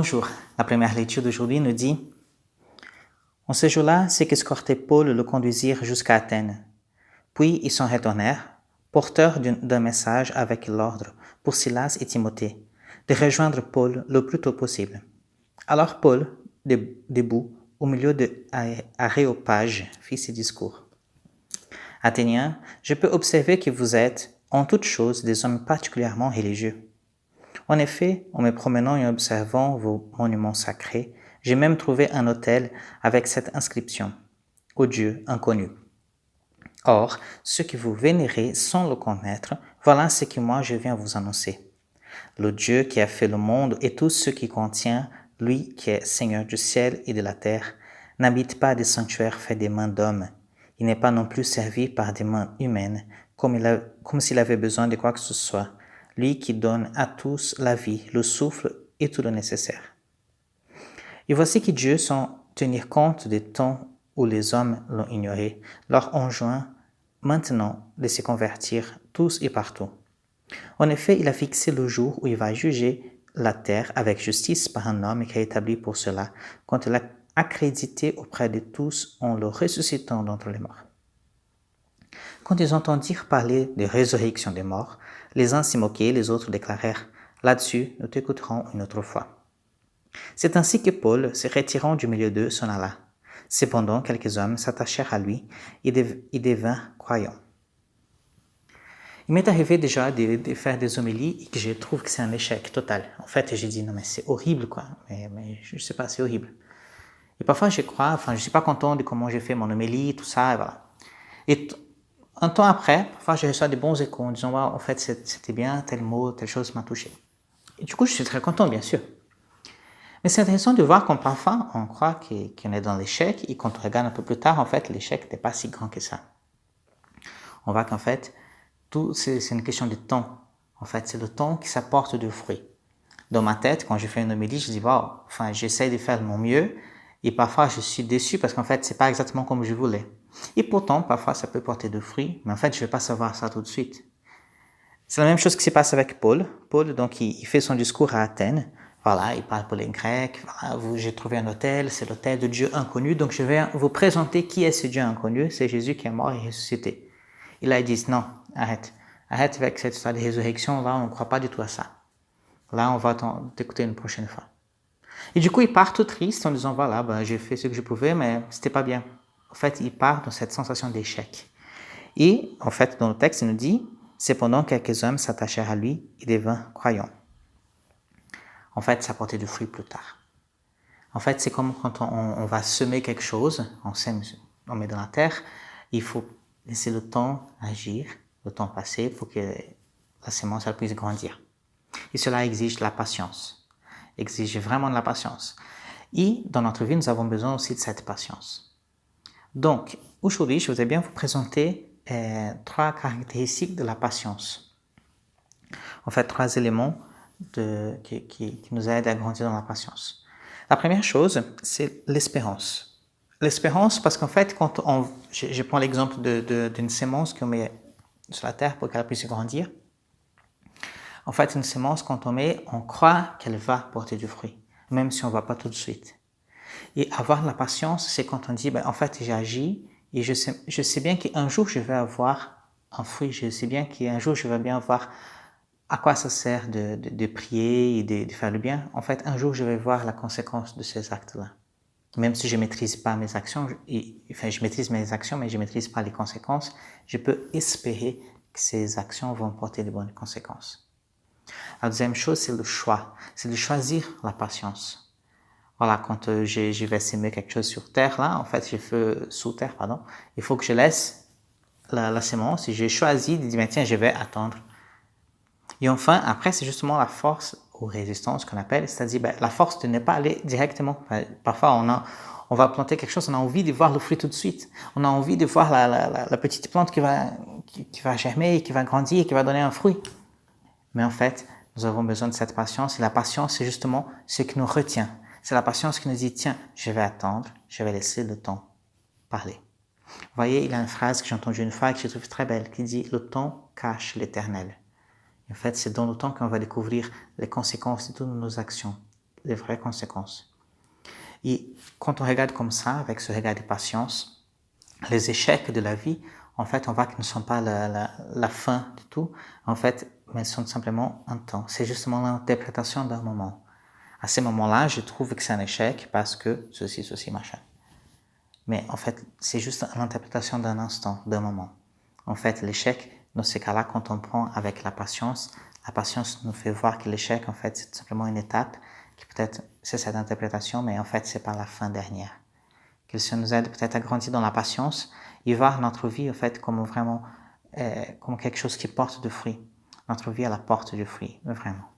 Bonjour, la première lecture d'aujourd'hui nous dit « En ce jour-là, ceux qui escortaient Paul le conduisirent jusqu'à Athènes. Puis ils s'en retournèrent, porteurs d'un message avec l'ordre, pour Silas et Timothée, de rejoindre Paul le plus tôt possible. Alors Paul, debout, au milieu de Aréopage, fit ses discours. « Athéniens, je peux observer que vous êtes, en toutes choses, des hommes particulièrement religieux. En effet, en me promenant et observant vos monuments sacrés, j'ai même trouvé un autel avec cette inscription « Au Dieu inconnu ». Or, ce que vous vénérez sans le connaître, voilà ce que moi je viens vous annoncer. Le Dieu qui a fait le monde et tout ce qui contient, lui qui est Seigneur du ciel et de la terre, n'habite pas des sanctuaires faits des mains d'hommes. Il n'est pas non plus servi par des mains humaines, comme s'il avait besoin de quoi que ce soit. Lui qui donne à tous la vie, le souffle et tout le nécessaire. Et voici que Dieu, sans tenir compte des temps où les hommes l'ont ignoré, leur enjoint maintenant de se convertir tous et partout. En effet, il a fixé le jour où il va juger la terre avec justice par un homme qui a établi pour cela, quand il l'a accrédité auprès de tous en le ressuscitant d'entre les morts. Quand ils entendirent parler de résurrection des morts, les uns s'y moquaient, les autres déclarèrent « Là-dessus, nous t'écouterons une autre fois. » C'est ainsi que Paul, se retirant du milieu d'eux, s'en alla. Cependant, quelques hommes s'attachèrent à lui et devinrent croyants. Il m'est arrivé déjà de faire des homélies et que je trouve que c'est un échec total. En fait, j'ai dit non mais c'est horrible quoi, mais je sais pas, c'est horrible. Et parfois je suis pas content de comment j'ai fait mon homélie, tout ça, et voilà. Et un temps après, parfois je reçois des bons échos en disant en fait c'était bien, tel mot, telle chose m'a touché. Et du coup je suis très content bien sûr. Mais c'est intéressant de voir qu'on parfois on croit qu'on est dans l'échec et quand on regarde un peu plus tard, en fait l'échec n'est pas si grand que ça. On voit qu'en fait tout c'est une question de temps. En fait c'est le temps qui s'apporte du fruit. Dans ma tête, quand je fais une homélie, je dis j'essaie de faire de mon mieux et parfois je suis déçu parce qu'en fait c'est pas exactement comme je voulais. Et pourtant parfois ça peut porter de fruits, mais en fait je vais pas savoir ça tout de suite. C'est la même chose qui se passe avec Paul. Paul donc il fait son discours à Athènes. Voilà, il parle pour les Grecs. Voilà, j'ai trouvé un autel, c'est l'autel de Dieu inconnu. Donc je vais vous présenter qui est ce Dieu inconnu. C'est Jésus qui est mort et ressuscité. Et là ils disent non, arrête avec cette histoire de résurrection. Là on ne croit pas du tout à ça. Là on va t'écouter une prochaine fois. Et du coup il part tout triste en disant j'ai fait ce que je pouvais mais c'était pas bien. En fait il part dans cette sensation d'échec. Et en fait dans le texte il nous dit cependant quelques hommes s'attachèrent à lui et devinrent croyants. En fait, ça portait du fruit plus tard. En fait, c'est comme quand on va semer quelque chose, on met dans la terre, il faut laisser le temps agir, le temps passer pour que la semence elle puisse grandir. Et cela exige la patience, exige vraiment de la patience. Et dans notre vie, nous avons besoin aussi de cette patience. Donc, aujourd'hui, je voudrais bien vous présenter 3 caractéristiques de la patience. En fait, 3 éléments qui nous aide à grandir dans la patience. La première chose, c'est l'espérance. L'espérance, parce qu'en fait, quand je prends l'exemple d'une sémence qu'on met sur la terre pour qu'elle puisse grandir. En fait, une sémence, quand on croit qu'elle va porter du fruit, même si on ne voit pas tout de suite. Et avoir la patience, c'est quand on dit, en fait, j'ai agi et je sais bien qu'un jour, je vais avoir un fruit. Je sais bien qu'un jour, je vais bien avoir à quoi ça sert de prier et de faire le bien? En fait, un jour, je vais voir la conséquence de ces actes-là. Même si je maîtrise pas mes actions, je maîtrise mes actions, mais je maîtrise pas les conséquences, je peux espérer que ces actions vont porter de bonnes conséquences. La deuxième chose, c'est le choix. C'est de choisir la patience. Voilà, quand je vais s'aimer quelque chose sur terre, là, en fait, sous terre, il faut que je laisse la sémence et j'ai choisi de dire, tiens, je vais attendre. Et enfin, après, c'est justement la force ou résistance qu'on appelle, c'est-à-dire la force de ne pas aller directement. Parfois, on va planter quelque chose, on a envie de voir le fruit tout de suite. On a envie de voir la petite plante qui va germer, qui va grandir, qui va donner un fruit. Mais en fait, nous avons besoin de cette patience. Et la patience, c'est justement ce qui nous retient. C'est la patience qui nous dit, tiens, je vais attendre, je vais laisser le temps parler. Vous voyez, il y a une phrase que j'ai entendue une fois et que je trouve très belle, qui dit « Le temps cache l'éternel ». En fait, c'est dans le temps qu'on va découvrir les conséquences de toutes nos actions. les vraies conséquences. Et quand on regarde comme ça, avec ce regard de patience, les échecs de la vie, en fait, on voit qu'ils ne sont pas la fin de tout, en fait, mais ils sont simplement un temps. C'est justement l'interprétation d'un moment. À ce moment-là, je trouve que c'est un échec parce que ceci, machin. Mais en fait, c'est juste l'interprétation d'un instant, d'un moment. En fait, l'échec, dans ce cas-là, quand on prend avec la patience nous fait voir que l'échec, en fait, c'est simplement une étape qui peut-être, c'est cette interprétation, mais en fait, c'est pas la fin dernière. Qu'il se nous aide peut-être à grandir dans la patience et voir notre vie, en fait, comme vraiment, comme quelque chose qui porte de fruits. Notre vie, elle apporte du fruit, vraiment.